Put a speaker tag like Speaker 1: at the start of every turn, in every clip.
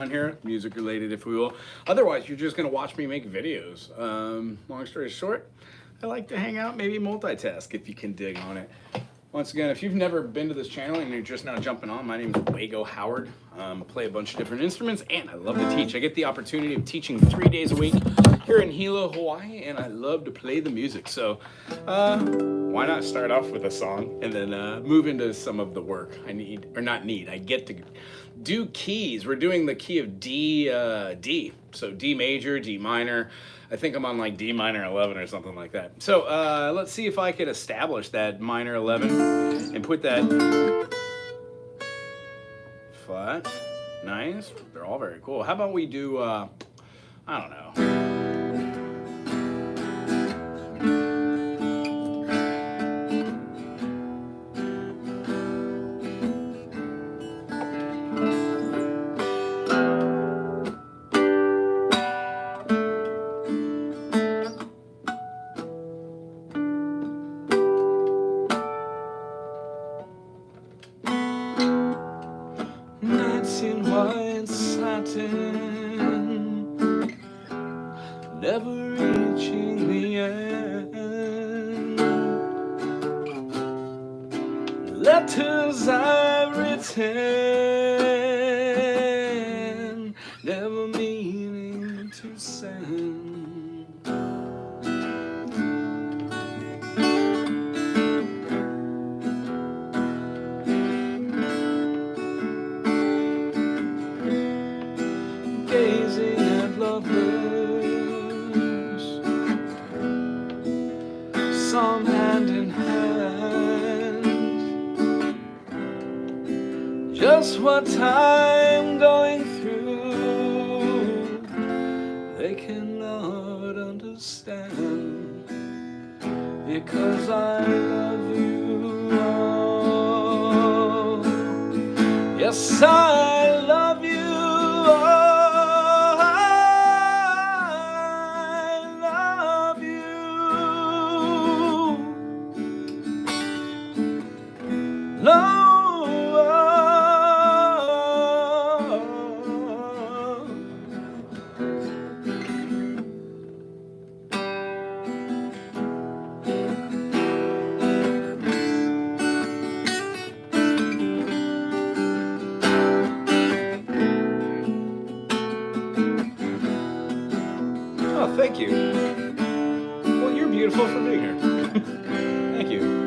Speaker 1: on here, music related if we will. Otherwise, you're just gonna watch me make videos. Long story short, I like to hang out, maybe multitask if you can dig on it. Once again, if you've never been to this channel and you're just now jumping on, my name is Wago Howard. I play a bunch of different instruments and I love to teach. I get the opportunity of teaching 3 days a week here in Hilo, Hawaii, and I love to play the music. So why not start off with a song and then move into some of the work I get to do keys. We're doing the key of D. So D major, D minor. I think I'm on like D minor 11 or something like that. So let's see if I could establish that minor 11 and put that flat. Nice. They're all very cool. How about we do, I don't know. Nights in white satin, never reaching the end. Letters I've written, never meaning to send. Gazing at lovers, some hand in hand. Just what I'm going through, they cannot understand, because I love you. Oh, yes, I love you. No. Oh, thank you. Well, you're beautiful for being here. Thank you.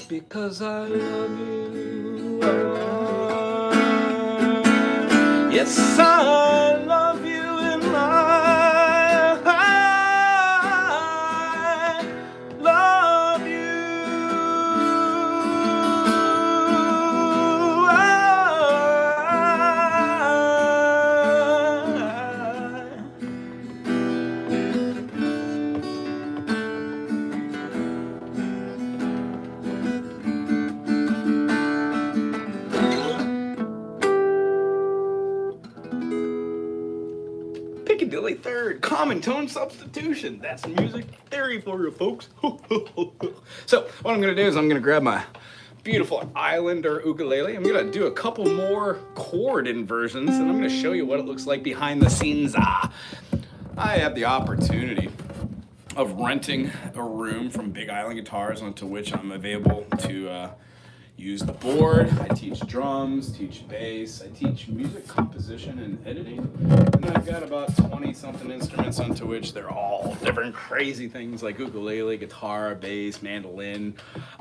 Speaker 1: Because I love you. Oh, yes, I love you, and I love you. Piccadilly third, common tone substitution. That's music theory for you folks. So what I'm gonna do is I'm gonna grab my beautiful Islander ukulele. I'm gonna do a couple more chord inversions and I'm gonna show you what it looks like behind the scenes. I have the opportunity of renting a room from Big Island Guitars, onto which I'm available to use the board. I teach drums, teach bass, I teach music composition and editing. And I've got about 20 something instruments, onto which they're all different crazy things like ukulele, guitar, bass, mandolin,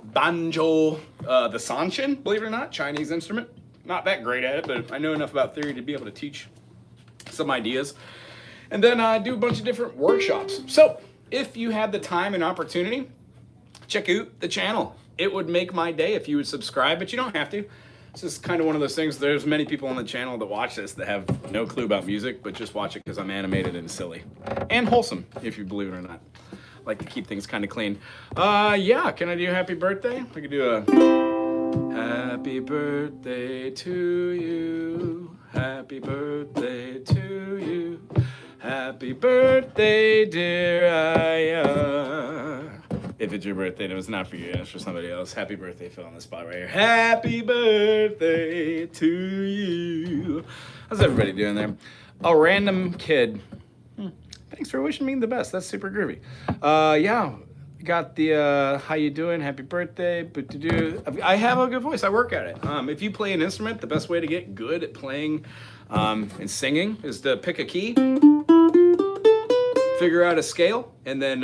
Speaker 1: banjo, the sanshin, believe it or not, Chinese instrument. Not that great at it, but I know enough about theory to be able to teach some ideas. And then I do a bunch of different workshops. So if you have the time and opportunity, check out the channel. It would make my day if you would subscribe, but you don't have to. This is kind of one of those things. There's many people on the channel that watch this that have no clue about music, but just watch it because I'm animated and silly. And wholesome, if you believe it or not. I like to keep things kind of clean. Yeah, can I do happy birthday? I could do a happy birthday to you. Happy birthday to you. Happy birthday, dear Aya. If it's your birthday and it was not for you, it's for somebody else. Happy birthday, fill in the spot right here. Happy birthday to you. How's everybody doing there? A random kid. Thanks for wishing me the best. That's super groovy. Yeah, got the how you doing? Happy birthday. I have a good voice. I work at it. If you play an instrument, the best way to get good at playing and singing is to pick a key, figure out a scale, and then,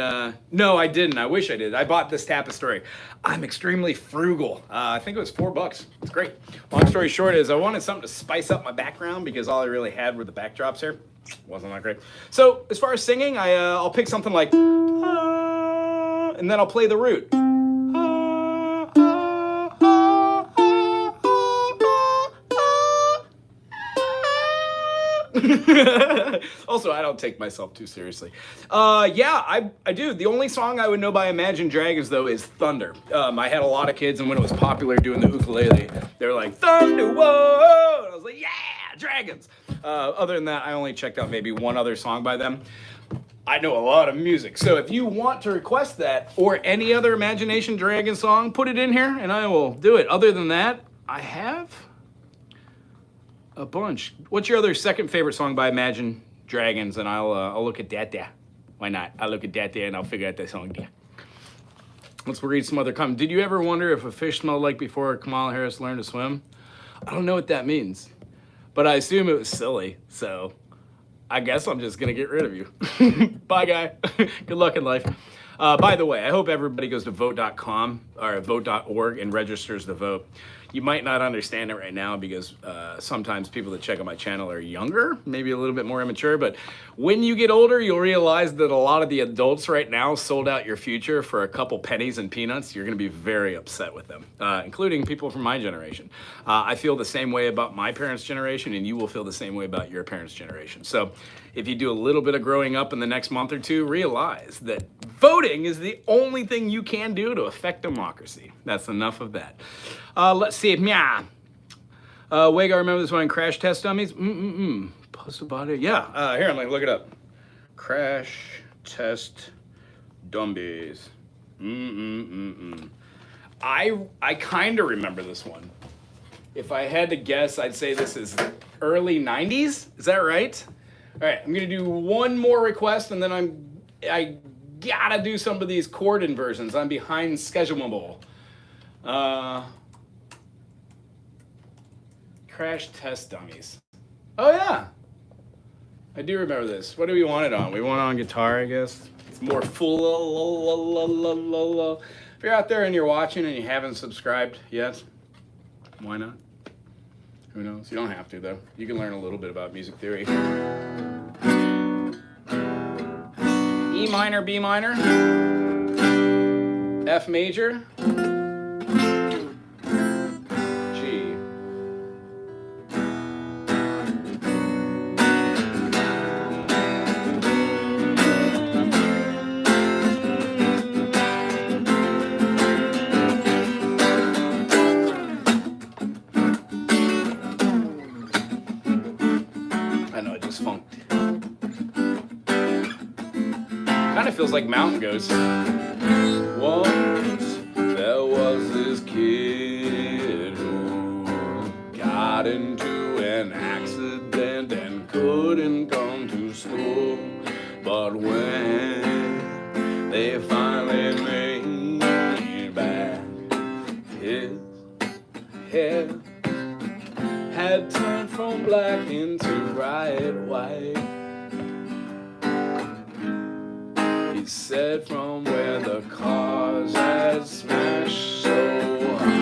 Speaker 1: no, I didn't. I wish I did. I bought this tapestry. I'm extremely frugal. I think it was $4. It's great. Long story short is I wanted something to spice up my background because all I really had were the backdrops here. Wasn't that great. So as far as singing, I'll pick something like, and then I'll play the root. Also, I don't take myself too seriously. Yeah, I do. The only song I would know by Imagine Dragons, though, is Thunder. I had a lot of kids, and when it was popular doing the ukulele, they were like, Thunder, whoa! And I was like, yeah, Dragons! Other than that, I only checked out maybe one other song by them. I know a lot of music, so if you want to request that, or any other Imagination Dragon song, put it in here, and I will do it. Other than that, I have a bunch. What's your other second favorite song by Imagine Dragons? And I'll look at that there. Why not? I'll look at that there and I'll figure out that song there. Let's read some other comments. Did you ever wonder if a fish smelled like before Kamala Harris learned to swim? I don't know what that means, but I assume it was silly. So I guess I'm just gonna get rid of you. Bye, guy. Good luck in life. By the way, I hope everybody goes to vote.com or vote.org and registers to vote. You might not understand it right now because sometimes people that check out my channel are younger, maybe a little bit more immature, but when you get older, you'll realize that a lot of the adults right now sold out your future for a couple pennies and peanuts. You're gonna be very upset with them, including people from my generation. I feel the same way about my parents' generation, and you will feel the same way about your parents' generation. So if you do a little bit of growing up in the next month or two, realize that voting is the only thing you can do to affect democracy. That's enough of that. Let's see. Yeah. Wago, remember this one in Crash Test Dummies? Post about it. Yeah. Here, I'm like, look it up. Crash Test Dummies. I kind of remember this one. If I had to guess, I'd say this is early 90s. Is that right? All right, I'm gonna do one more request, and then I gotta do some of these chord inversions. I'm behind schedule. Crash Test Dummies. Oh yeah, I do remember this. What do we want it on? We want it on guitar, I guess. It's more full. If you're out there and you're watching and you haven't subscribed yet, why not? Who knows? You don't have to, though. You can learn a little bit about music theory. E minor, B minor, F major, G. I know, I just funked. Kind of feels like Mountain Goats. Once there was this kid who got into an accident and couldn't come to school. But when they finally made back, his hair had turned from black into bright white. He said from where the cars had smashed so hard.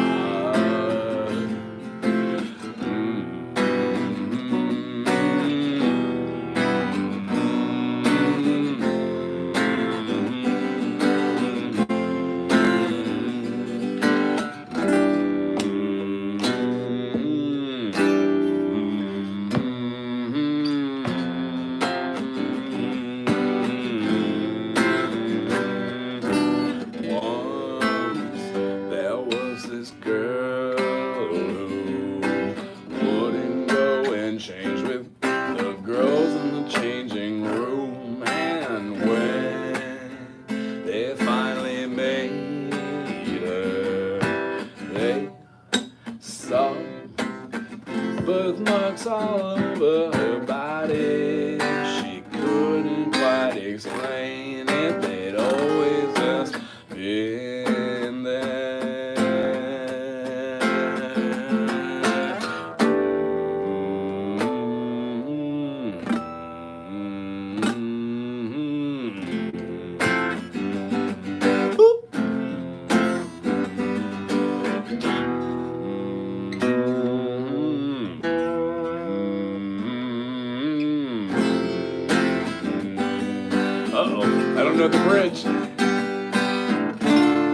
Speaker 1: of the bridge.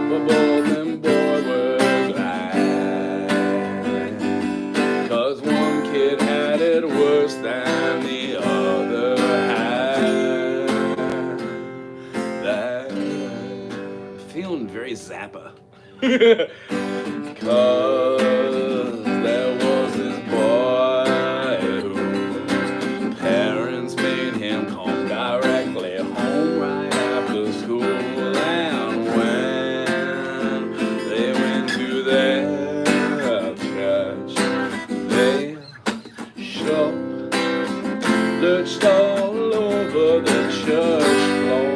Speaker 1: But both them boy were glad, 'cause one kid had it worse than the other had. That feeling very Zappa. 'Cause there was this boy whose parents made him come directly home right after school, and when they went to their church, they sure lurched all over the church floor.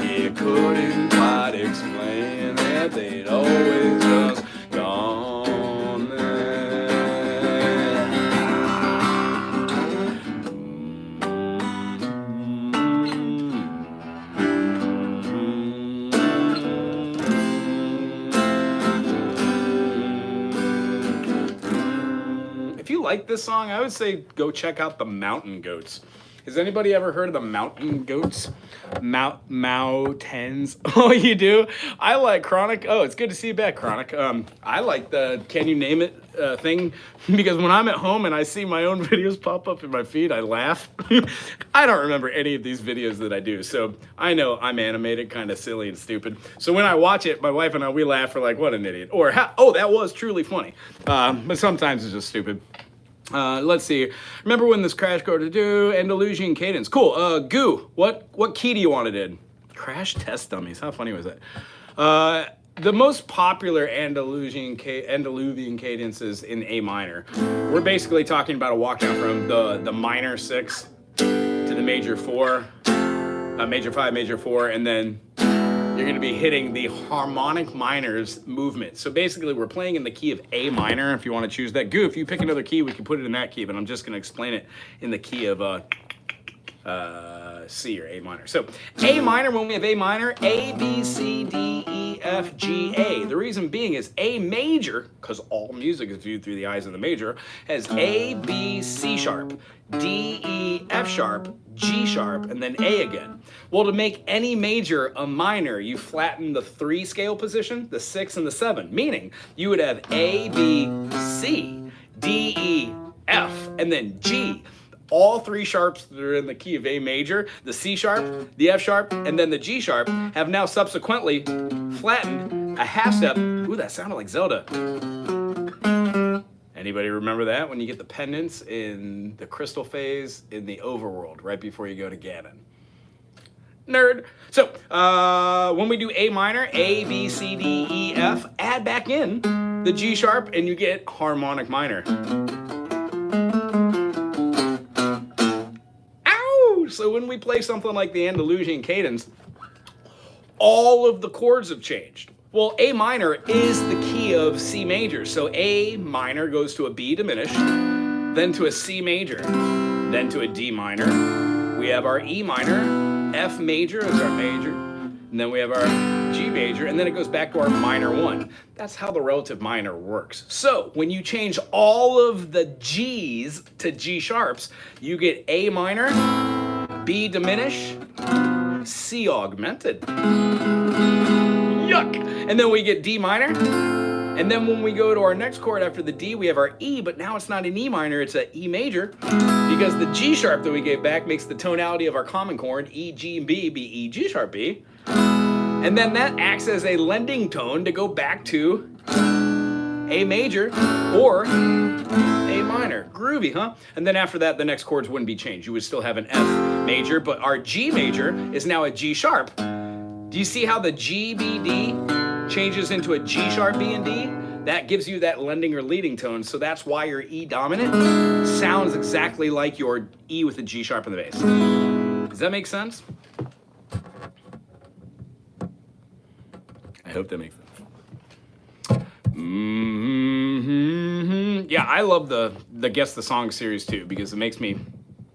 Speaker 1: He couldn't quite explain that they'd always just gone there. If you like this song, I would say go check out the Mountain Goats. Has anybody ever heard of the Mountain Goats? Mountains. Oh, you do? I like Chronic. Oh, it's good to see you back, Chronic. I like the Can You Name It thing, because when I'm at home and I see my own videos pop up in my feed, I laugh. I don't remember any of these videos that I do, so I know I'm animated, kind of silly and stupid. So when I watch it, my wife and I, we laugh for like, what an idiot. Or, oh, that was truly funny. But sometimes it's just stupid. Let's see. Remember when this crash chord to do Andalusian cadence? Cool. Goo. What key do you want it in? Crash test dummies. How funny was that? The most popular Andalusian cadence is in A minor. We're basically talking about a walk down from the minor 6 to the major 4, major 5, major 4, and then you're going to be hitting the harmonic minors movement. So basically we're playing in the key of A minor, if you want to choose that. Goo, if you pick another key, we can put it in that key, but I'm just going to explain it in the key of C or A minor. So A minor, when we have A minor, A, B, C, D, E, F, G, A. The reason being is A major, because all music is viewed through the eyes of the major, has A, B, C sharp, D, E, F sharp, G sharp, and then A again. Well, to make any major a minor, you flatten the 3 scale position, the 6 and the 7, meaning you would have A, B, C, D, E, F, and then G. All 3 sharps that are in the key of A major, the C sharp, the F sharp, and then the G sharp, have now subsequently flattened a half step. Ooh, that sounded like Zelda. Anybody remember that? When you get the pendants in the crystal phase in the overworld, right before you go to Ganon. Nerd. So, when we do A minor, A, B, C, D, E, F, add back in the G sharp, and you get harmonic minor. So when we play something like the Andalusian cadence, all of the chords have changed. Well, A minor is the key of C major. So A minor goes to a B diminished, then to a C major, then to a D minor. We have our E minor, F major is our major, and then we have our G major, and then it goes back to our minor 1. That's how the relative minor works. So when you change all of the G's to G sharps, you get A minor, B diminish, C augmented. Yuck! And then we get D minor. And then when we go to our next chord after the D, we have our E, but now it's not an E minor, it's an E major, because the G sharp that we gave back makes the tonality of our common chord, E, G, and B, be E, G sharp, B. And then that acts as a lending tone to go back to A major or A minor. Groovy, huh? And then after that, the next chords wouldn't be changed. You would still have an F major, but our G major is now a G sharp. Do you see how the G, B, D changes into a G sharp, B, and D? That gives you that lending or leading tone, so that's why your E dominant sounds exactly like your E with a G sharp in the bass. Does that make sense? I hope that makes sense. Yeah, I love the Guess the Song series too, because it makes me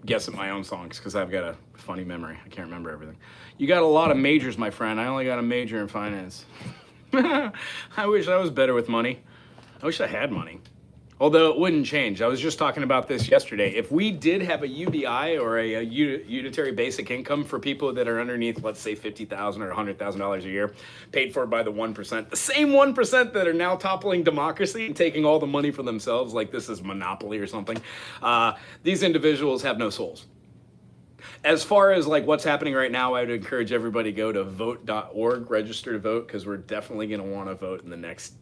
Speaker 1: guess at my own songs, because I've got a funny memory. I can't remember everything. You got a lot of majors, my friend. I only got a major in finance. I wish I was better with money. I wish I had money. Although it wouldn't change. I was just talking about this yesterday. If we did have a UBI or a unitary basic income for people that are underneath, let's say $50,000 or $100,000 a year, paid for by the 1%, the same 1% that are now toppling democracy and taking all the money for themselves, like this is monopoly or something, these individuals have no souls. As far as like what's happening right now, I would encourage everybody to go to vote.org, register to vote, because we're definitely going to want to vote in the next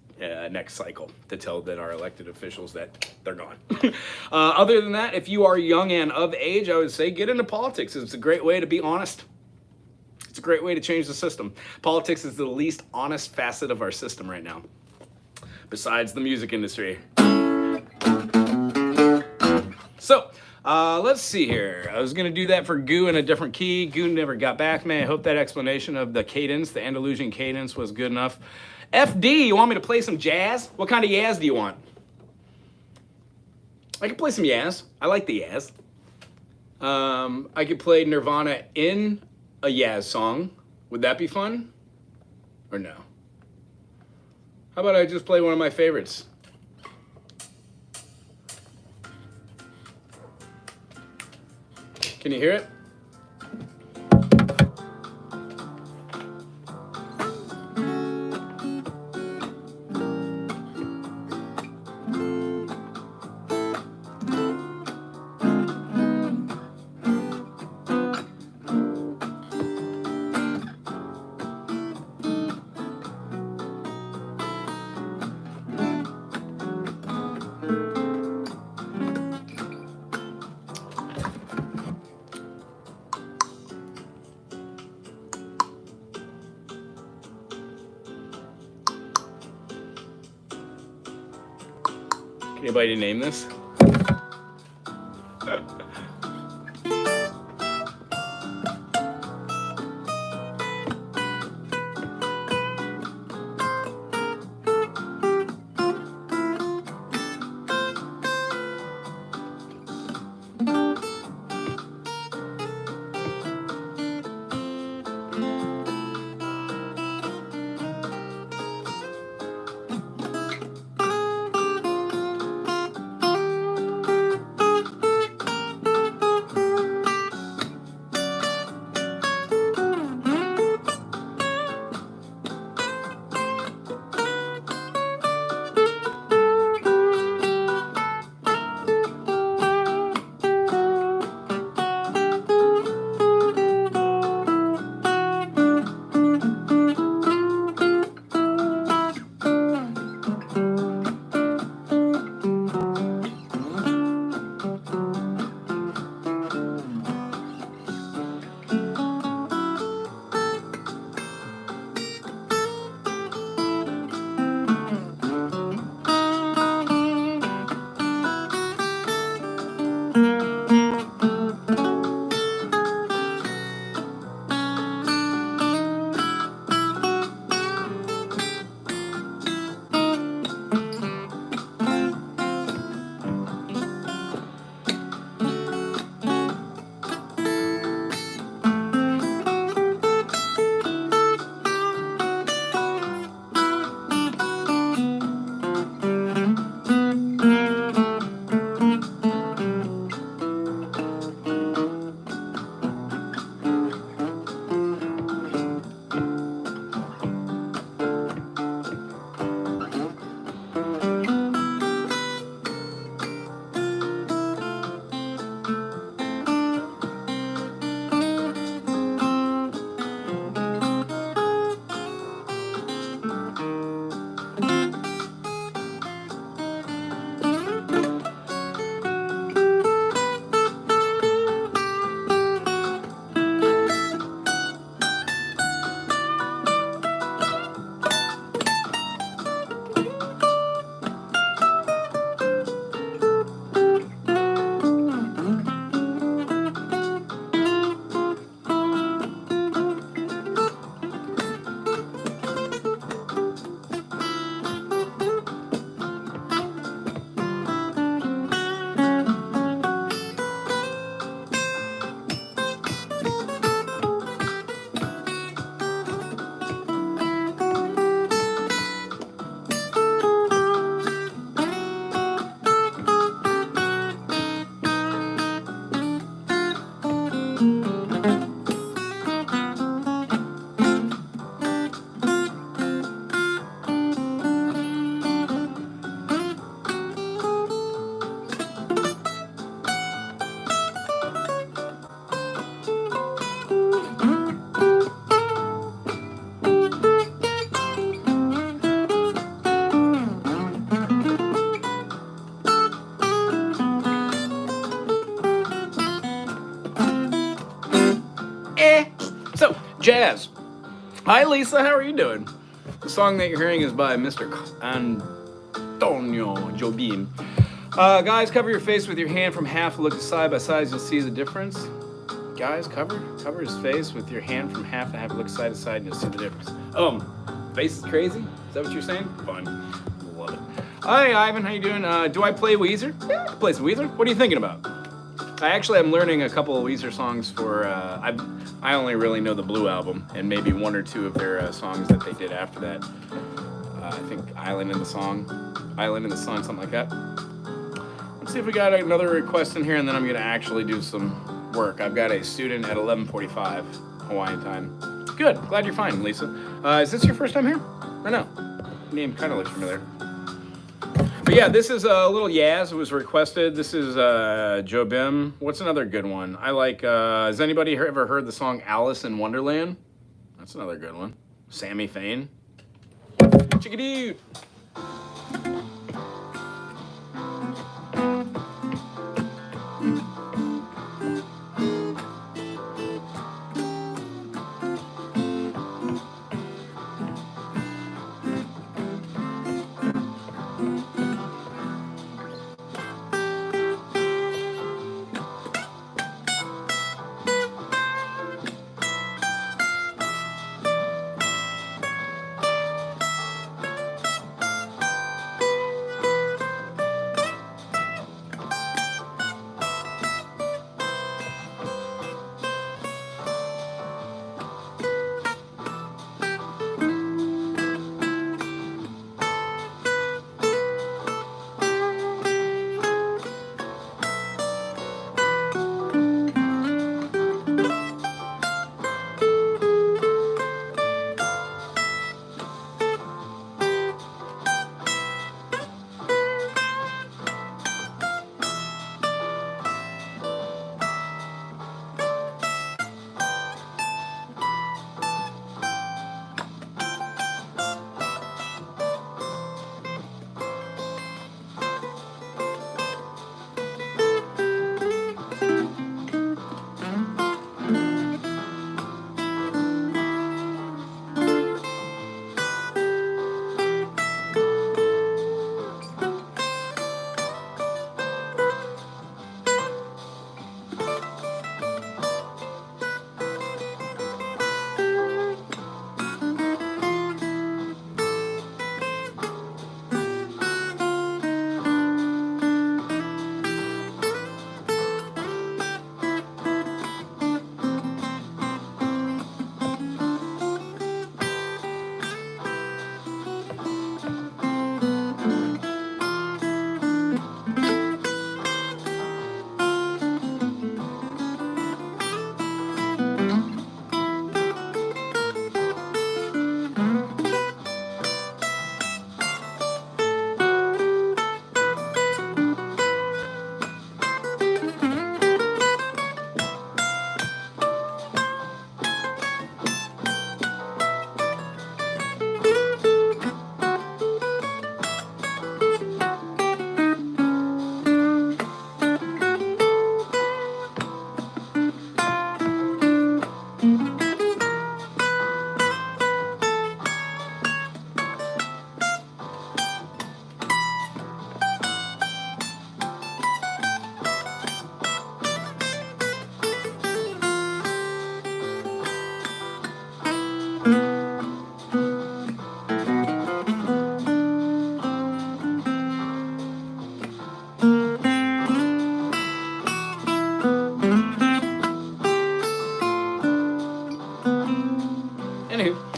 Speaker 1: cycle to tell that our elected officials that they're gone. Other than that, if you are young and of age, I would say get into politics. It's a great way to be honest. It's a great way to change the system. Politics is the least honest facet of our system right now, besides the music industry. So, let's see here. I was going to do that for Goo in a different key. Goo never got back, man. I hope that explanation of the cadence, the Andalusian cadence, was good enough. FD, you want me to play some jazz? What kind of jazz do you want? I can play some jazz. I like the jazz. I could play Nirvana in a jazz song. Would that be fun? Or no? How about I just play one of my favorites? Can you hear it? Anybody name this? Jazz. Hi, Lisa. How are you doing? The song that you're hearing is by Mr. Antonio Jobim. Guys, cover your face with your hand from half, look side by side, you'll see the difference. Guys, cover his face with your hand from half to half, look side to side, and you'll see the difference. Face is crazy? Is that what you're saying? Fun. Love it. Hi, Ivan. How you doing? Do I play Weezer? Yeah, I can play some Weezer. What are you thinking about? I'm learning a couple of Weezer songs for, I only really know the Blue album, and maybe one or two of their songs that they did after that. I think Island in the Sun, something like that. Let's see if we got another request in here, and then I'm gonna actually do some work. I've got a student at 11:45 Hawaiian time. Good, glad you're fine, Lisa. Is this your first time here? Or no? Name kind of looks familiar. But yeah, this is a little Yaz. It was requested. This is Jobim. What's another good one? I like, has anybody ever heard the song Alice in Wonderland? That's another good one. Sammy Fain. Chickadee.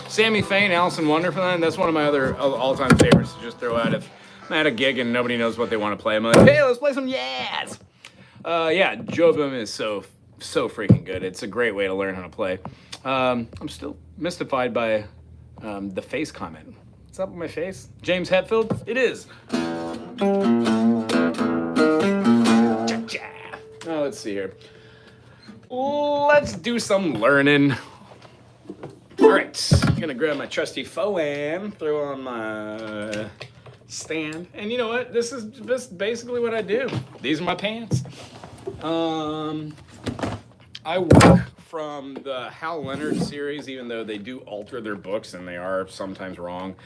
Speaker 1: Sammy Fain, Alice in Wonderland, that's one of my other all-time favorites to just throw out if I'm at a gig and nobody knows what they want to play. I'm like, hey, let's play some Yaz! Yeah, Jobim is so freaking good. It's a great way to learn how to play. I'm still mystified by the face comment. What's up with my face? James Hetfield? It is. Cha-cha. Oh, let's see here. Let's do some learning. All right, I'm gonna grab my trusty Foam, throw on my stand, and you know what? This is just basically what I do. These are my pants. I work from the Hal Leonard series, even though they do alter their books and they are sometimes wrong.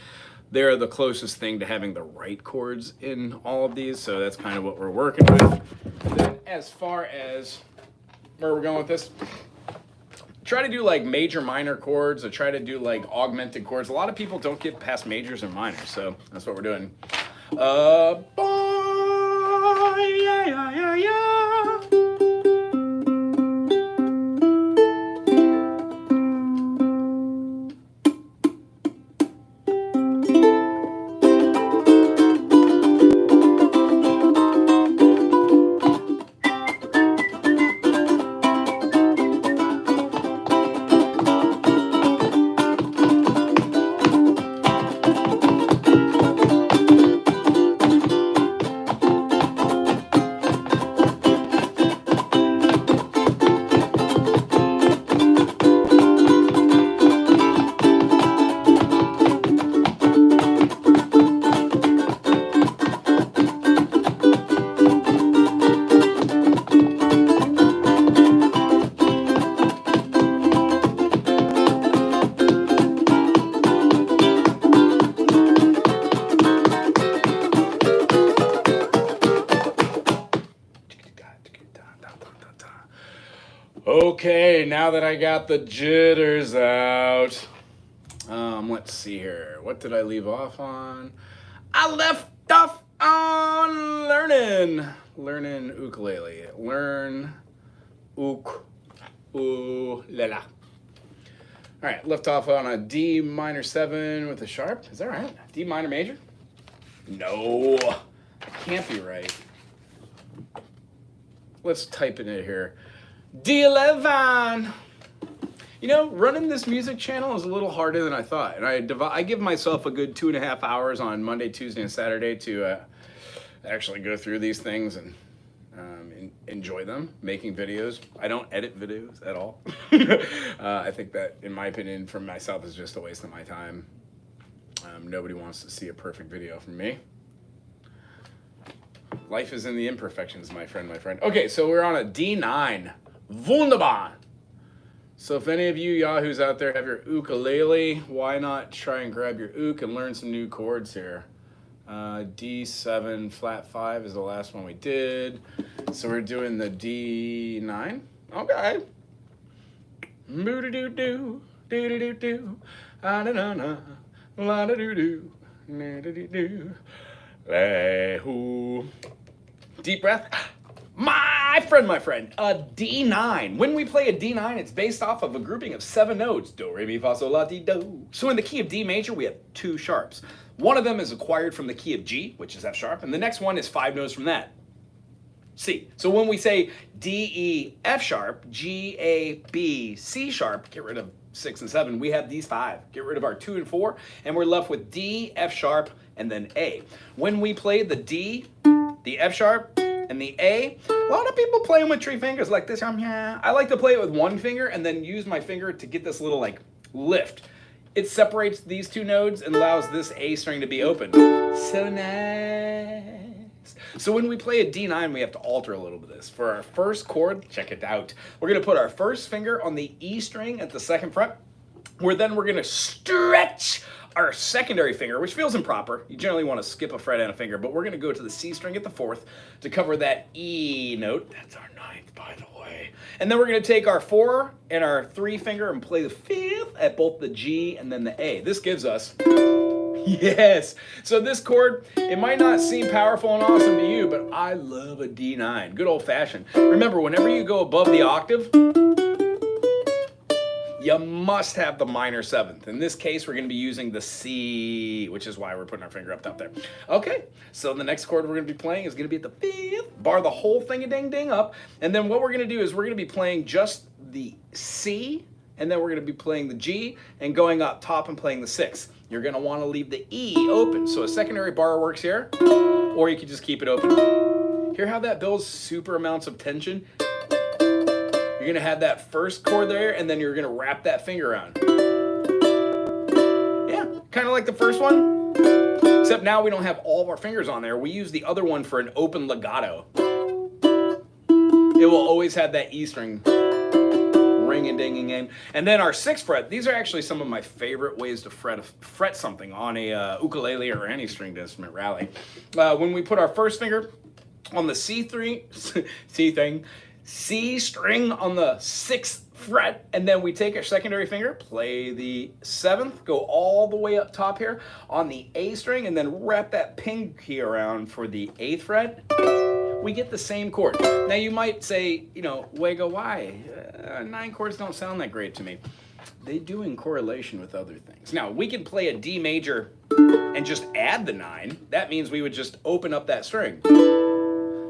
Speaker 1: They're the closest thing to having the right chords in all of these, so that's kind of what we're working with. And then as far as where we're going with this, try to do like major minor chords, or try to do like augmented chords. A lot of people don't get past majors and minors, so that's what we're doing. Boy, yeah, yeah, yeah, yeah. Okay, now that I got the jitters out, let's see here. What did I leave off on? I left off on learning ukulele. Learn ukulele. All right, left off on a D minor 7 with a sharp. Is that right? D minor major? No, that can't be right. Let's type it in here. D11. You know, running this music channel is a little harder than I thought. And I give myself a good 2.5 hours on Monday, Tuesday, and Saturday to actually go through these things and enjoy them, making videos. I don't edit videos at all. I think that, in my opinion, for myself, is just a waste of my time. Nobody wants to see a perfect video from me. Life is in the imperfections, my friend, my friend. Okay, so we're on a D9. Wunderbar. So if any of you yahoos out there have your ukulele, why not try and grab your uk and learn some new chords here. D7 flat 5 is the last one we did. So we're doing the D9. Okay. Boo-doo-doo-doo, doo-doo-doo-doo, ah-da-da-da, la-da-doo-doo, na-da-doo-doo, la-hoo. Deep breath. My friend, a D9. When we play a D9, it's based off of a grouping of 7 notes. Do, re, mi, fa, sol, la, ti, do. So in the key of D major, we have 2 sharps. One of them is acquired from the key of G, which is F sharp, and the next one is 5 notes from that. C. So when we say D, E, F sharp, G, A, B, C sharp, get rid of 6 and 7, we have these 5. Get rid of our 2 and 4, and we're left with D, F sharp, and then A. When we play the D, the F sharp, and the A, a lot of people play them with 3 fingers like this. I like to play it with 1 finger and then use my finger to get this little like lift. It separates these 2 nodes and allows this A string to be open. So nice. So when we play a D9, we have to alter a little bit of this. For our first chord, check it out. We're gonna put our first finger on the E string at the 2nd fret, where then we're gonna stretch our secondary finger, which feels improper. You generally want to skip a fret and a finger, but we're going to go to the C string at the 4th to cover that E note. That's our 9th, by the way. And then we're going to take our 4 and our 3 finger and play the 5th at both the G and then the A. This gives us, yes. So this chord, it might not seem powerful and awesome to you, but I love a D9. Good old fashioned. Remember, whenever you go above the octave, you must have the minor 7th. In this case, we're going to be using the C, which is why we're putting our finger up top there. Okay, so the next chord we're going to be playing is going to be at the 5th. Bar the whole thing a ding ding up. And then what we're going to do is we're going to be playing just the C, and then we're going to be playing the G and going up top and playing the 6th. You're going to want to leave the E open. So a secondary bar works here, or you can just keep it open. Hear how that builds super amounts of tension? You're going to have that first chord there, and then you're going to wrap that finger around. Yeah, kind of like the first one, except now we don't have all of our fingers on there. We use the other one for an open legato. It will always have that E string ring-a-ding-a-ding. And then our 6th fret, these are actually some of my favorite ways to fret something on a ukulele or any stringed instrument, rally. When we put our first finger on the C string on the 6th fret, and then we take our secondary finger, play the 7th, go all the way up top here on the A string, and then wrap that ping key around for the 8th fret. We get the same chord. Now you might say, you know, Wago, why? 9 chords don't sound that great to me. They do in correlation with other things. Now we can play a D major and just add the 9. That means we would just open up that string.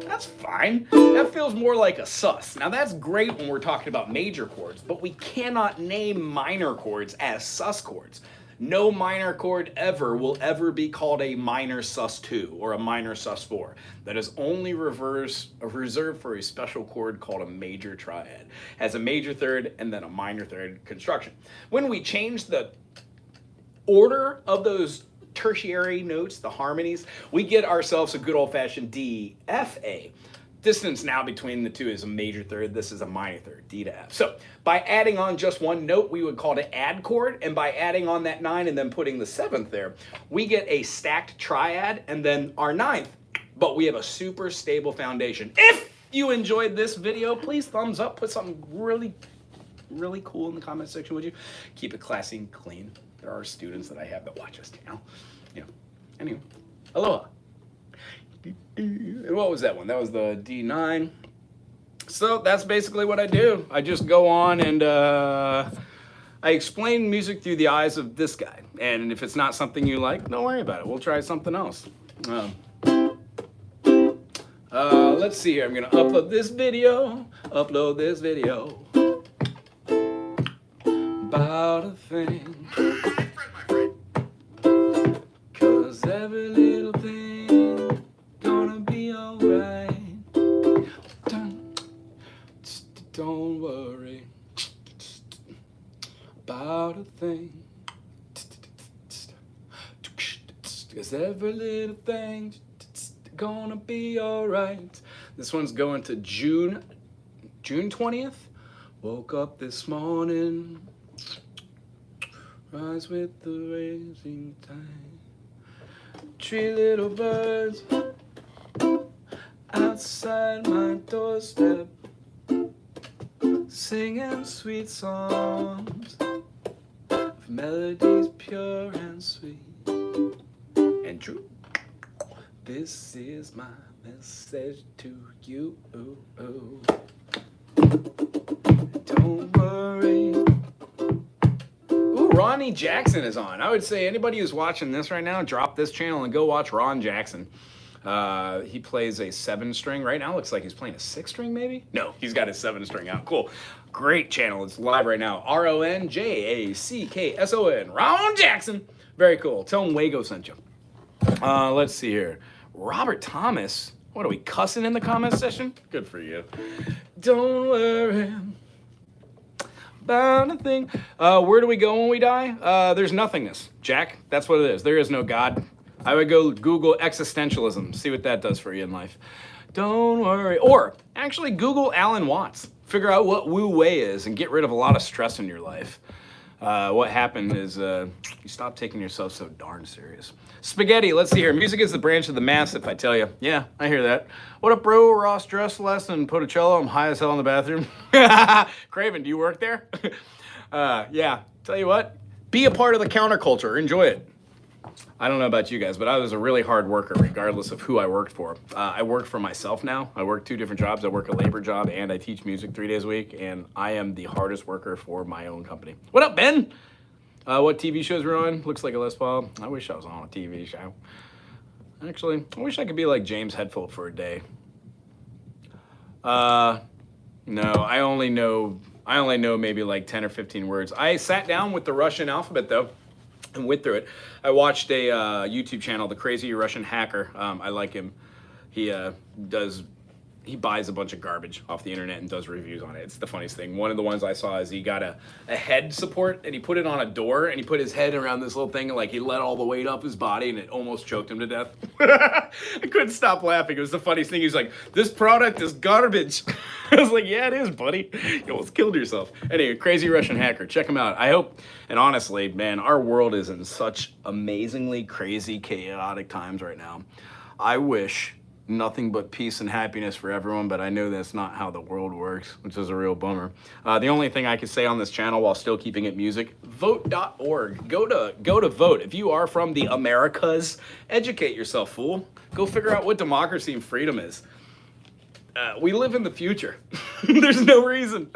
Speaker 1: That's fine. That feels more like a sus. Now that's great when we're talking about major chords, but we cannot name minor chords as sus chords. No minor chord ever will ever be called a minor sus2 or a minor sus4. That is only reserved for a special chord called a major triad. Has a major third and then a minor third construction. When we change the order of those tertiary notes, the harmonies, we get ourselves a good old-fashioned D, F, A. Distance now between the two is a major third. This is a minor third, D to F. So by adding on just one note, we would call it an add chord. And by adding on that 9 and then putting the 7th there, we get a stacked triad and then our 9th. But we have a super stable foundation. If you enjoyed this video, please thumbs up. Put something really, really cool in the comment section, would you? Keep it classy and clean. There are students that I have that watch this channel. You know, anyway, aloha. And what was that one? That was the D9. So that's basically what I do. I just go on and I explain music through the eyes of this guy. And if it's not something you like, don't worry about it. We'll try something else. Let's see here. I'm going to upload this video. About a thing. 'Cause every little thing gonna be alright. Don't worry about a thing. 'Cause every little thing gonna be alright. This one's going to June 20th. Woke up this morning, rise with the rising tide. 3 little birds outside my doorstep, singing sweet songs of melodies pure and sweet and true. This is my message to you. Don't worry. Ooh, Ronnie Jackson is on. I would say anybody who's watching this right now, drop this channel and go watch Ron Jackson. He plays a 7-string right now. Looks like he's playing a 6-string maybe? No, he's got his 7-string out. Cool. Great channel. It's live right now. RONJACKSON. Ron Jackson. Very cool. Tell him Wago sent you. Let's see here. Robert Thomas. What are we cussing in the comment section? Good for you. Don't worry about a thing. Where do we go when we die? There's nothingness, Jack. That's what it is. There is no God. I would go Google existentialism. See what that does for you in life. Don't worry. Or actually Google Alan Watts. Figure out what Wu Wei is and get rid of a lot of stress in your life. What happened is you stop taking yourself so darn serious. Spaghetti, let's see here. Music is the branch of the massive, I tell you. Yeah, I hear that. What up, bro? Ross dressed less than Poticello. I'm high as hell in the bathroom. Craven, do you work there? Yeah, tell you what. Be a part of the counterculture. Enjoy it. I don't know about you guys, but I was a really hard worker regardless of who I worked for. I work for myself now. I work 2 different jobs. I work a labor job and I teach music 3 days a week, and I am the hardest worker for my own company. What up, Ben? What TV shows we're on? Looks like a Les Paul. I wish I was on a TV show. Actually, I wish I could be like James Hetfield for a day. No, I only know maybe like 10 or 15 words. I sat down with the Russian alphabet though and went through it. I watched a YouTube channel, The Crazy Russian Hacker. I like him. He does he buys a bunch of garbage off the internet and does reviews on it. It's the funniest thing. One of the ones I saw is he got a head support and he put it on a door and he put his head around this little thing and like he let all the weight up his body and it almost choked him to death. I couldn't stop laughing. It was the funniest thing. He was like, this product is garbage. I was like, yeah, it is, buddy. You almost killed yourself. Anyway, Crazy Russian Hacker. Check him out. I hope, and honestly, man, our world is in such amazingly crazy, chaotic times right now. I wish nothing but peace and happiness for everyone, but I know that's not how the world works, which is a real bummer. The only thing I can say on this channel while still keeping it music, vote.org. Go to vote. If you are from the Americas, educate yourself, fool. Go figure out what democracy and freedom is. We live in the future. There's no reason.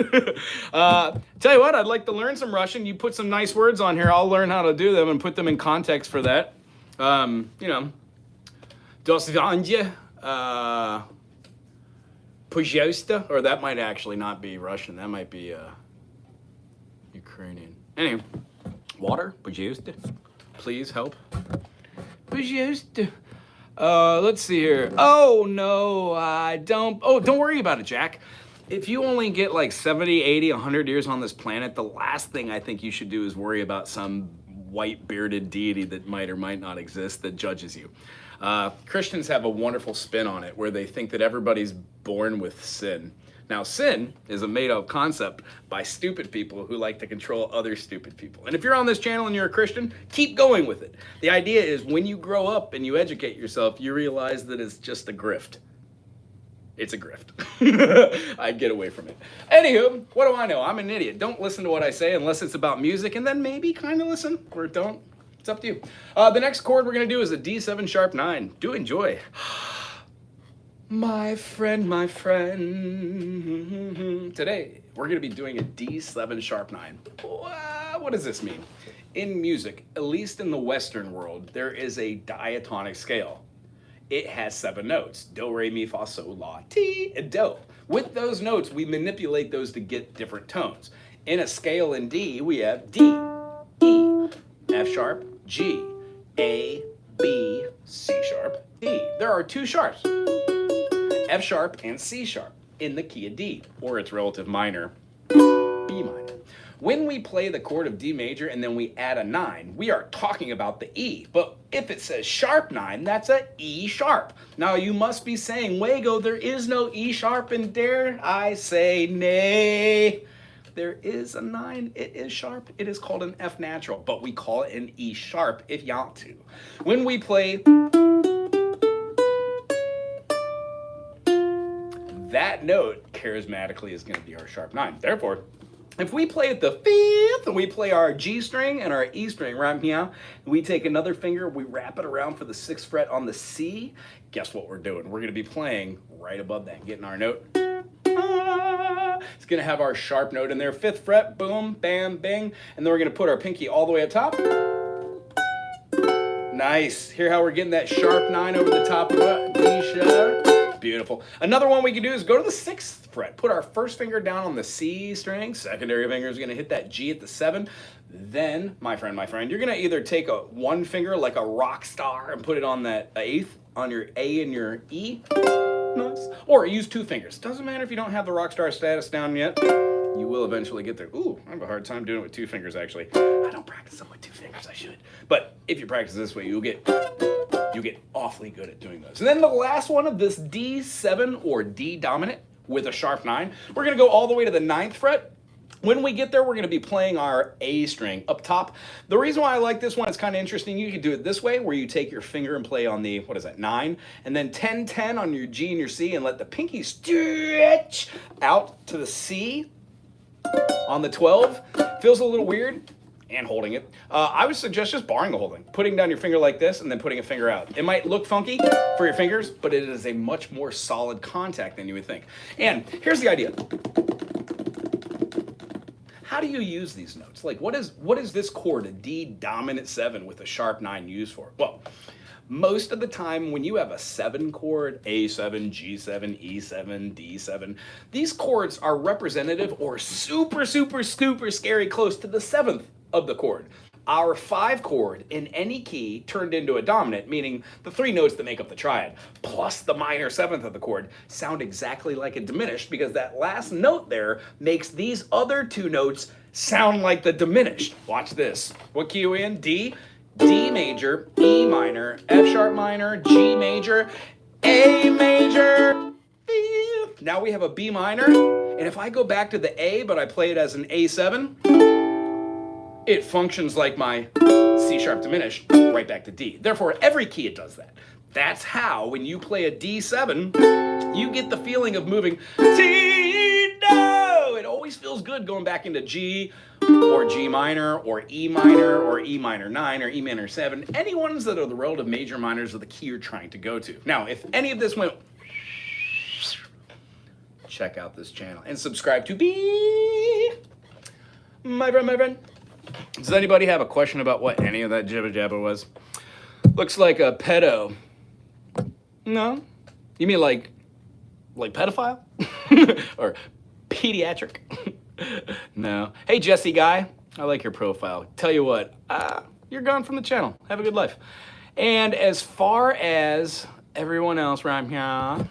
Speaker 1: Tell you what, I'd like to learn some Russian. You put some nice words on here. I'll learn how to do them and put them in context for that. You know, до свидания. Пожалуйста, or that might actually not be Russian. That might be Ukrainian. Anyway, water, пожалуйста. Please help. Пожалуйста. Let's see here. Oh no, I don't. Oh, don't worry about it, Jack. If you only get like 70, 80, 100 years on this planet, the last thing I think you should do is worry about some white bearded deity that might or might not exist that judges you. Christians have a wonderful spin on it where they think that everybody's born with sin. Now, sin is a made-up concept by stupid people who like to control other stupid people. And if you're on this channel and you're a Christian, keep going with it. The idea is when you grow up and you educate yourself, you realize that it's just a grift. It's a grift. I'd get away from it. Anywho, what do I know? I'm an idiot. Don't listen to what I say unless it's about music, and then maybe kind of listen, or don't. It's up to you. The next chord we're going to do is a D7 sharp 9. Do enjoy. My friend, my friend. Today, we're going to be doing a D7 sharp 9. What does this mean? In music, at least in the Western world, there is a diatonic scale. It has 7 notes. Do, re, mi, fa, sol, la, ti, and do. With those notes, we manipulate those to get different tones. In a scale in D, we have D, E, F sharp, G, A, B, C sharp, D. There are 2 sharps, F sharp and C sharp, in the key of D, or its relative minor, B minor. When we play the chord of D major and then we add a 9, we are talking about the E. But if it says sharp 9, that's a E sharp. Now you must be saying, Wago, there is no E sharp, and dare I say nay. There is a 9, it is sharp, it is called an F natural, but we call it an E sharp if you want to. When we play that note, charismatically is going to be our sharp 9. Therefore, if we play at the 5th and we play our G string and our E string right here, we take another finger, we wrap it around for the 6th fret on the C, guess what we're doing? We're going to be playing right above that, getting our note. It's going to have our sharp note in there, 5th fret, boom, bam, bing, and then we're going to put our pinky all the way up top. Nice. Hear how we're getting that sharp 9 over the top of the D sharp? Beautiful. Another one we can do is go to the 6th fret. Put our first finger down on the C string. Secondary finger is going to hit that G at the 7. Then, my friend, you're going to either take a one finger like a rock star and put it on that 8th, on your A and your E. Nice. Or use 2 fingers. Doesn't matter if you don't have the rock star status down yet. You will eventually get there. Ooh, I have a hard time doing it with 2 fingers, actually. I don't practice them with 2 fingers. I should. But if you practice this way, you'll get awfully good at doing those. And then the last one of this D7 or D dominant with a sharp 9, we're going to go all the way to the 9th fret. When we get there, we're going to be playing our A string up top. The reason why I like this one, it's kind of interesting. You can do it this way, where you take your finger and play on the, 9, and then 10, 10 on your G and your C, and let the pinky stretch out to the C on the 12. Feels a little weird, and holding it. I would suggest just barring the whole thing, putting down your finger like this, and then putting a finger out. It might look funky for your fingers, but it is a much more solid contact than you would think. And here's the idea. How do you use these notes? Like, what is this chord, a D dominant 7 with a sharp 9 used for? Well, most of the time when you have a 7 chord, A7, G7, E7, D7, these chords are representative or super, super, super scary close to the 7th of the chord. our 5 chord in any key turned into a dominant, meaning the 3 notes that make up the triad, plus the minor 7th of the chord, sound exactly like a diminished because that last note there makes these other 2 notes sound like the diminished. Watch this. What key are we in? D, D major, E minor, F sharp minor, G major, A major. Now we have a B minor, and if I go back to the A, but I play it as an A7, it functions like my C sharp diminished, right back to D. Therefore, every key it does that. That's how, when you play a D7, you get the feeling of moving T-do. It always feels good going back into G, or G minor, or E minor 9, or E minor 7. Any ones that are the relative major minors of the key you're trying to go to. Now, if any of this went, check out this channel and subscribe to be my friend. Does anybody have a question about what any of that jibber jabber was? Looks like a pedo. No? You mean like pedophile? Or pediatric? No. Hey, Jesse guy. I like your profile. Tell you what, you're gone from the channel. Have a good life. And as far as everyone else right here,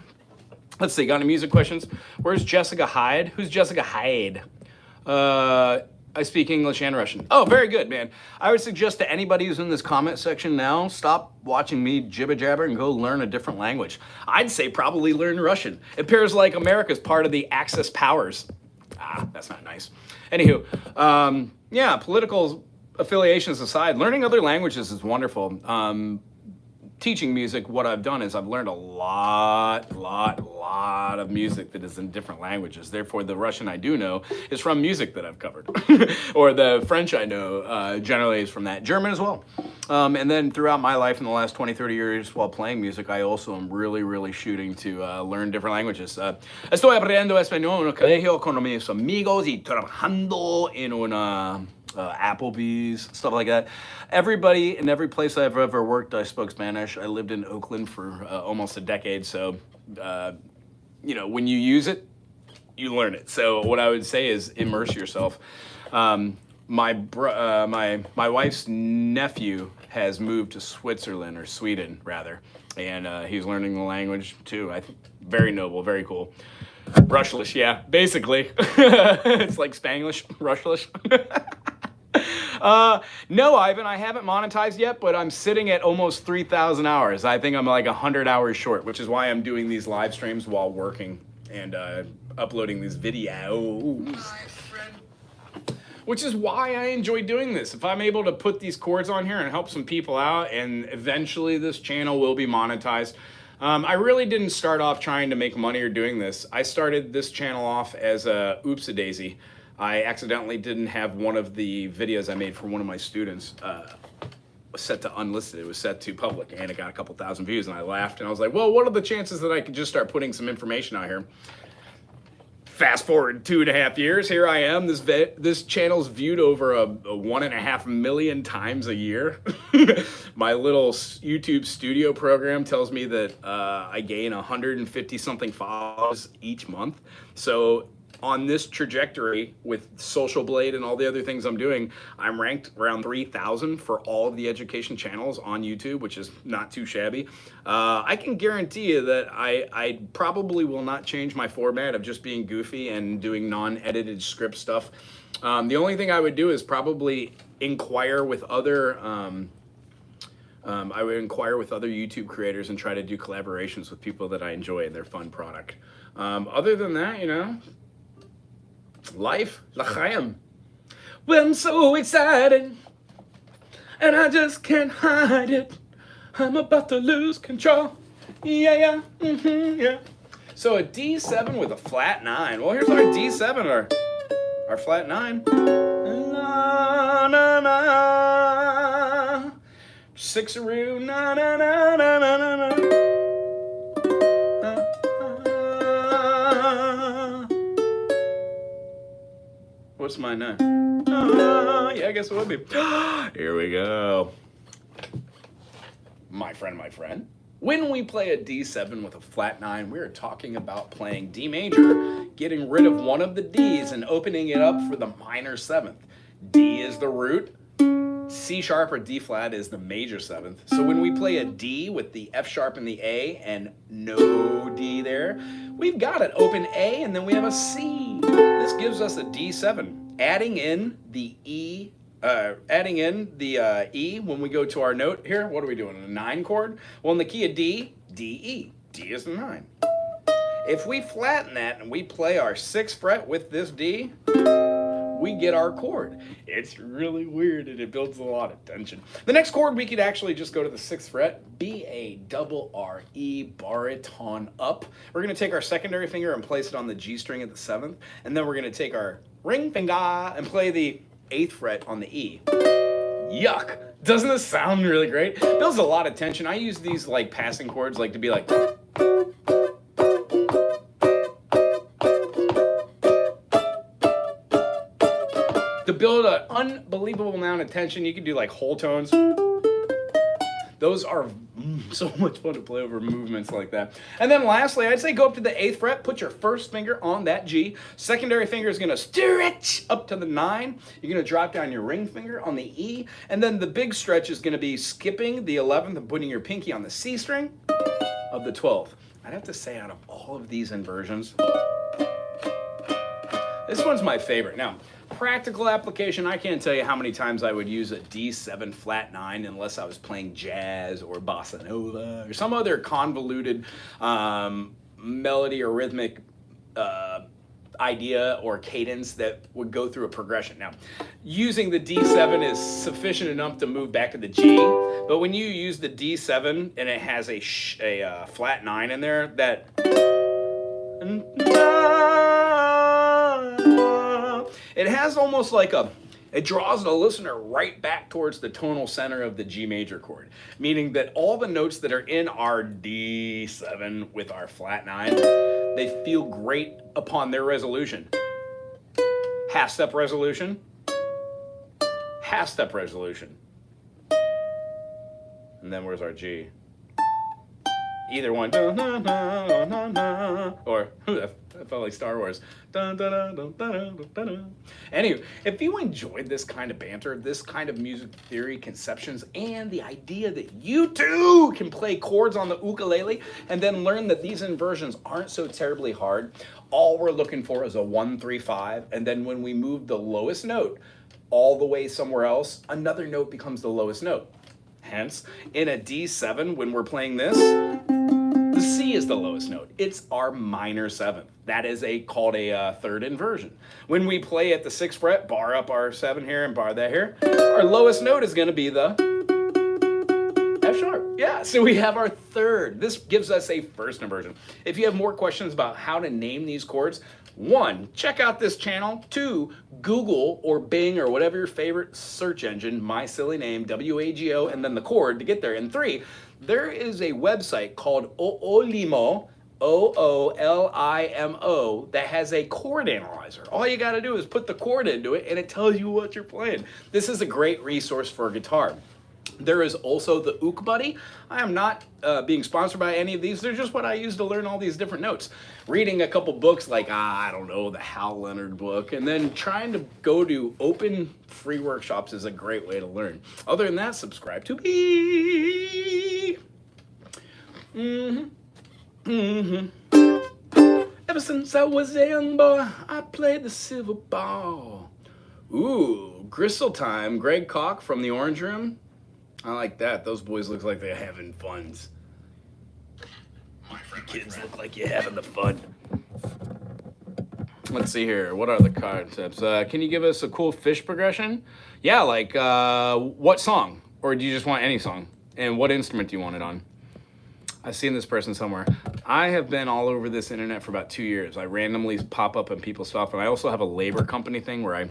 Speaker 1: let's see, got any music questions? Where's Jessica Hyde? Who's Jessica Hyde? I speak English and Russian. Oh, very good, man. I would suggest to anybody who's in this comment section now, stop watching me jibber jabber and go learn a different language. I'd say probably learn Russian. It appears like America's part of the Axis powers. Ah, that's not nice. Anywho, yeah, political affiliations aside, learning other languages is wonderful. Teaching music, what I've done is I've learned a lot of music that is in different languages. Therefore, the Russian I do know is from music that I've covered. Or the French I know generally is from that. German as well. And then throughout my life in the last 20, 30 years while playing music, I also am really shooting to learn different languages. Estoy aprendiendo español en el colegio con mis amigos y trabajando en una Applebee's, stuff like that. Everybody in every place I've ever worked, I spoke Spanish. I lived in Oakland for almost a decade, so you know, when you use it, you learn it. So what I would say is immerse yourself. My wife's nephew has moved to Switzerland, or Sweden rather, and he's learning the language too. I think very noble, very cool. Rushlish, yeah, basically. It's like Spanglish, Rushlish. No, Ivan, I haven't monetized yet, but I'm sitting at almost 3,000 hours. I think I'm like 100 hours short, which is why I'm doing these live streams while working and uploading these videos. Which is why I enjoy doing this. If I'm able to put these chords on here and help some people out, and eventually this channel will be monetized. I really didn't start off trying to make money or doing this. I started this channel off as a oops-a-daisy. I accidentally didn't have one of the videos I made for one of my students was set to unlisted. It was set to public, and it got a couple thousand views, and I laughed, and I was like, well, what are the chances that I could just start putting some information out here? Fast forward 2.5 years, here I am. This channel's viewed over a 1.5 million times a year. My little YouTube studio program tells me that I gain 150 something followers each month. So on this trajectory with Social Blade and all the other things I'm doing, I'm ranked around 3,000 for all of the education channels on YouTube, which is not too shabby. I can guarantee you that I probably will not change my format of just being goofy and doing non-edited script stuff. The only thing I would do is probably inquire with other YouTube creators and try to do collaborations with people that I enjoy and their fun product. Other than that, you know, life, l'chaim. Well, I'm so excited, and I just can't hide it. I'm about to lose control. Yeah, yeah. So a D7 with a flat 9. Well, here's our D7, our flat 9. Na, na, na. Sixaroo, na, na, na, na, na, na, na. What's my 9? Yeah, I guess it would be. Here we go. My friend. When we play a D7 with a flat 9, we're talking about playing D major, getting rid of one of the Ds and opening it up for the minor 7th. D is the root, C sharp or D flat is the major seventh. So when we play a D with the F sharp and the A and no D there, we've got an open A and then we have a C. This gives us a D7. Adding in the E when we go to our note here, what are we doing? A 9 chord? Well, in the key of D, D, E. D is the 9. If we flatten that and we play our 6th fret with this D, we get our chord. It's really weird and it builds a lot of tension. The next chord, we could actually just go to the 6th fret, B-A-R-R-E, baritone up. We're gonna take our secondary finger and place it on the G string at the 7th, and then we're gonna take our ring finger and play the 8th fret on the E. Yuck. Doesn't this sound really great? Builds a lot of tension. I use these like passing chords like to be like, to build an unbelievable amount of tension. You can do like whole tones. Those are so much fun to play over movements like that. And then lastly, I'd say go up to the 8th fret, put your first finger on that G. Secondary finger is gonna stretch up to the 9. You're gonna drop down your ring finger on the E. And then the big stretch is gonna be skipping the 11th and putting your pinky on the C string of the 12th. I'd have to say out of all of these inversions, this one's my favorite. Now, practical application, I can't tell you how many times I would use a D7 flat 9 unless I was playing jazz or bossa nova or some other convoluted melody or rhythmic idea or cadence that would go through a progression. Now, using the D7 is sufficient enough to move back to the G, but when you use the D7 and it has a flat 9 in there, that it has almost like it draws the listener right back towards the tonal center of the G major chord, meaning that all the notes that are in our D7 with our flat 9, they feel great upon their resolution. Half step resolution, half step resolution. And then where's our G? Either one, or that felt like Star Wars. Anyway, if you enjoyed this kind of banter, this kind of music theory conceptions, and the idea that you too can play chords on the ukulele and then learn that these inversions aren't so terribly hard, all we're looking for is a 1, 3, 5, and then when we move the lowest note all the way somewhere else, another note becomes the lowest note. Hence, in a D7, when we're playing this, the C is the lowest note. It's our minor 7th. That is called a third inversion. When we play at the 6th fret, bar up our 7 here and bar that here, our lowest note is going to be the F sharp. Yeah, so we have our third. This gives us a first inversion. If you have more questions about how to name these chords, 1, check out this channel. 2, Google or Bing or whatever your favorite search engine, my silly name, WAGO, and then the chord to get there. And 3, there is a website called Oolimo, O-O-L-I-M-O, that has a chord analyzer. All you gotta do is put the chord into it and it tells you what you're playing. This is a great resource for guitar. There is also the Ook Buddy. I am not being sponsored by any of these. They're just what I use to learn all these different notes. Reading a couple books like, I don't know, the Hal Leonard book, and then trying to go to open free workshops is a great way to learn. Other than that, subscribe to me. Ever since I was a young boy, I played the silver ball. Ooh, Gristle Time, Greg Koch from the Orange Room. I like that. Those boys look like they're having funs. Kids look like you're having the fun. Let's see here. What are the concepts? Can you give us a cool fish progression? Yeah, like what song? Or do you just want any song? And what instrument do you want it on? I've seen this person somewhere. I have been all over this internet for about 2 years. I randomly pop up on people's stuff, and I also have a labor company thing where I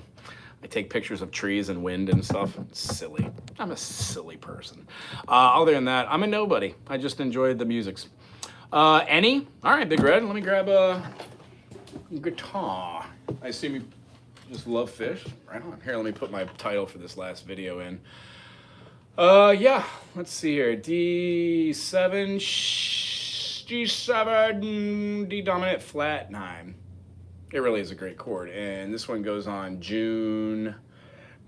Speaker 1: take pictures of trees and wind and stuff. It's silly. I'm a silly person. Other than that, I'm a nobody. I just enjoy the musics. Any? All right, Big Red, let me grab a guitar. I assume you just love fish. Right on. Here, let me put my title for this last video in. Yeah, let's see here. D7, G7, D dominant, flat 9. It really is a great chord. And this one goes on June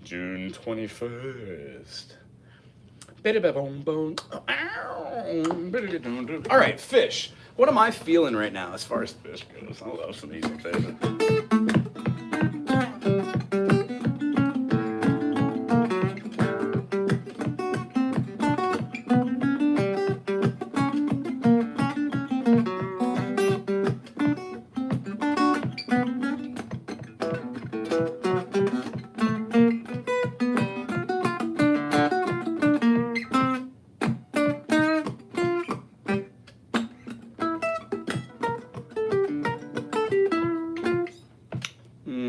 Speaker 1: June 21st. All right, fish. What am I feeling right now as far as fish goes? I love some music, baby.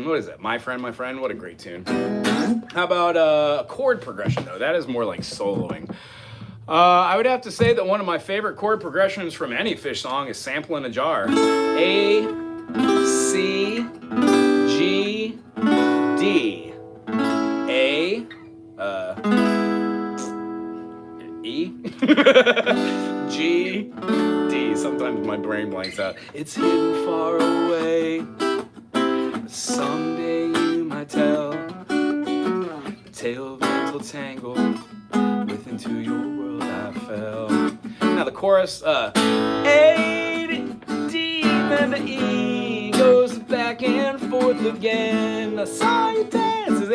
Speaker 1: What is that? My Friend, My Friend? What a great tune. How about a chord progression, though? That is more like soloing. I would have to say that one of my favorite chord progressions from any Fish song is Sample in a Jar. A, C, G, D. A, E, G, D. Sometimes my brain blanks out. It's hidden far away. Someday you might tell the tale of mental tangle with into your world I fell. Now the chorus, A, D, then the E goes back and forth again. I saw you dance,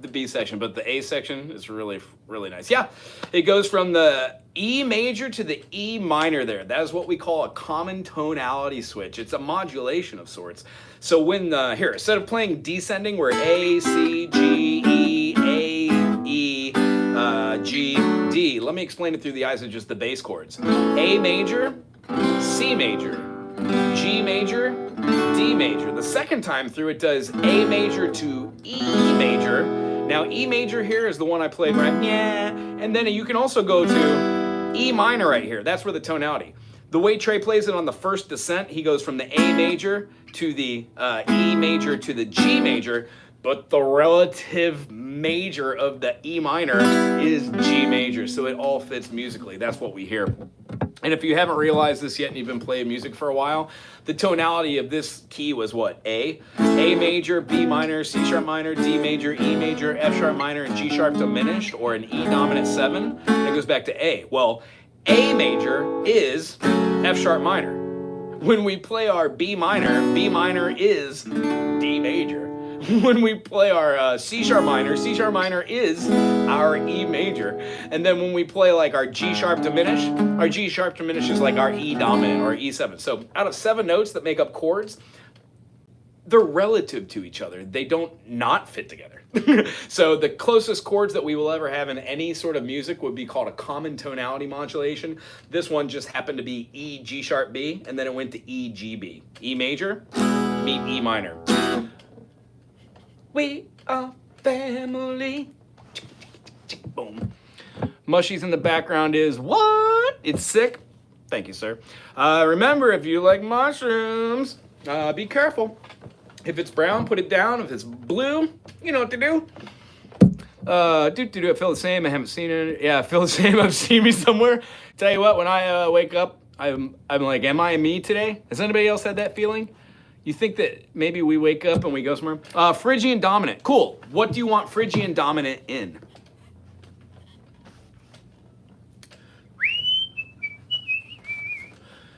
Speaker 1: the B section, but the A section is really, really nice. Yeah, it goes from the E major to the E minor there. That is what we call a common tonality switch. It's a modulation of sorts. So when, here, instead of playing descending, we're A, C, G, E, A, E, G, D. Let me explain it through the eyes of just the bass chords. A major, C major, G major, D major. The second time through it does A major to E major. Now E major here is the one I played right, yeah, and then you can also go to E minor right here. That's where the tonality. The way Trey plays it on the first descent, he goes from the A major to the E major to the G major, but the relative major of the E minor is G major, so it all fits musically. That's what we hear. And if you haven't realized this yet and you've been playing music for a while, the tonality of this key was what? A major, B minor, C sharp minor, D major, E major, F sharp minor, and G sharp diminished, or an E dominant 7. And it goes back to A. Well, A major is F sharp minor. When we play our B minor is D major. When we play our C sharp minor is our E major. And then when we play like our G sharp diminish is like our E dominant or E7. So out of 7 notes that make up chords, they're relative to each other. They don't not fit together. So the closest chords that we will ever have in any sort of music would be called a common tonality modulation. This one just happened to be E, G sharp B, and then it went to E, G, B. E major, meet E minor. We are family. Boom. Mushy's in the background is what? It's sick. Thank you, sir. Remember, if you like mushrooms, be careful. If it's brown, put it down. If it's blue, you know what to do. I feel the same. I haven't seen it. Yeah, I feel the same. I've seen me somewhere. Tell you what, when I wake up, I'm like, am I me today? Has anybody else had that feeling? You think that maybe we wake up and we go somewhere? Phrygian dominant. Cool. What do you want Phrygian dominant in?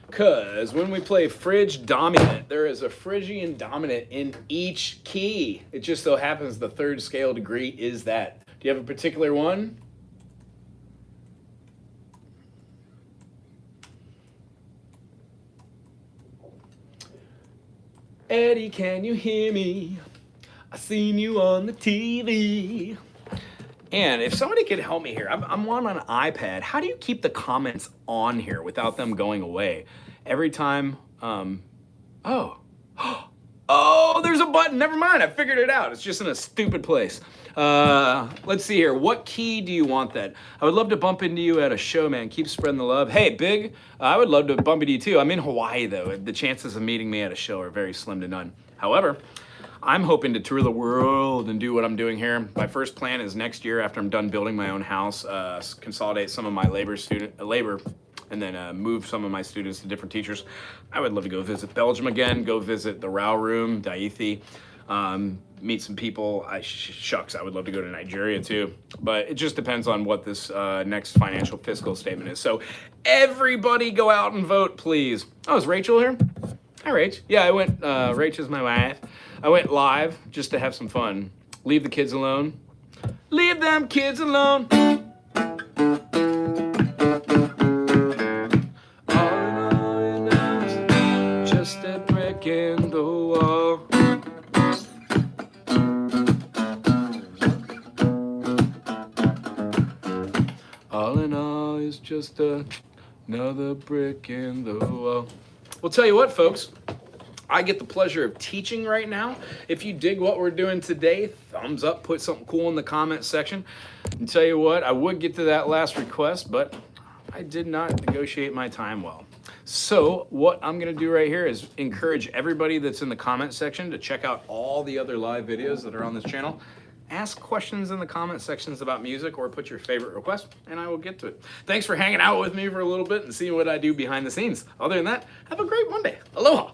Speaker 1: Because when we play Phryg dominant, there is a Phrygian dominant in each key. It just so happens the 3rd scale degree is that. Do you have a particular one? Eddie, can you hear me? I seen you on the TV. And if somebody could help me here, I'm on an iPad. How do you keep the comments on here without them going away? Every time, oh, there's a button. Never mind, I figured it out. It's just in a stupid place. Let's see here. What key do you want that? I would love to bump into you at a show, man. Keep spreading the love. Hey, Big, I would love to bump into you too. I'm in Hawaii, though. The chances of meeting me at a show are very slim to none. However, I'm hoping to tour the world and do what I'm doing here. My first plan is next year, after I'm done building my own house, consolidate some of my labor, and then move some of my students to different teachers. I would love to go visit Belgium again, go visit the Rao Room, Daithi, meet some people. Shucks, I would love to go to Nigeria too, but it just depends on what this next financial fiscal statement is. So everybody go out and vote, please. Oh, is Rachel here? Hi, Rach. Yeah, I went, Rach is my wife. I went live just to have some fun. Leave the kids alone. Leave them kids alone. Just a brick in the wall. All in all, it's just another brick in the wall. Well, tell you what, folks. I get the pleasure of teaching right now. If you dig what we're doing today, thumbs up, put something cool in the comment section. And tell you what, I would get to that last request, but I did not negotiate my time well. So what I'm gonna do right here is encourage everybody that's in the comment section to check out all the other live videos that are on this channel. Ask questions in the comment sections about music or put your favorite request and I will get to it. Thanks for hanging out with me for a little bit and seeing what I do behind the scenes. Other than that, have a great Monday. Aloha.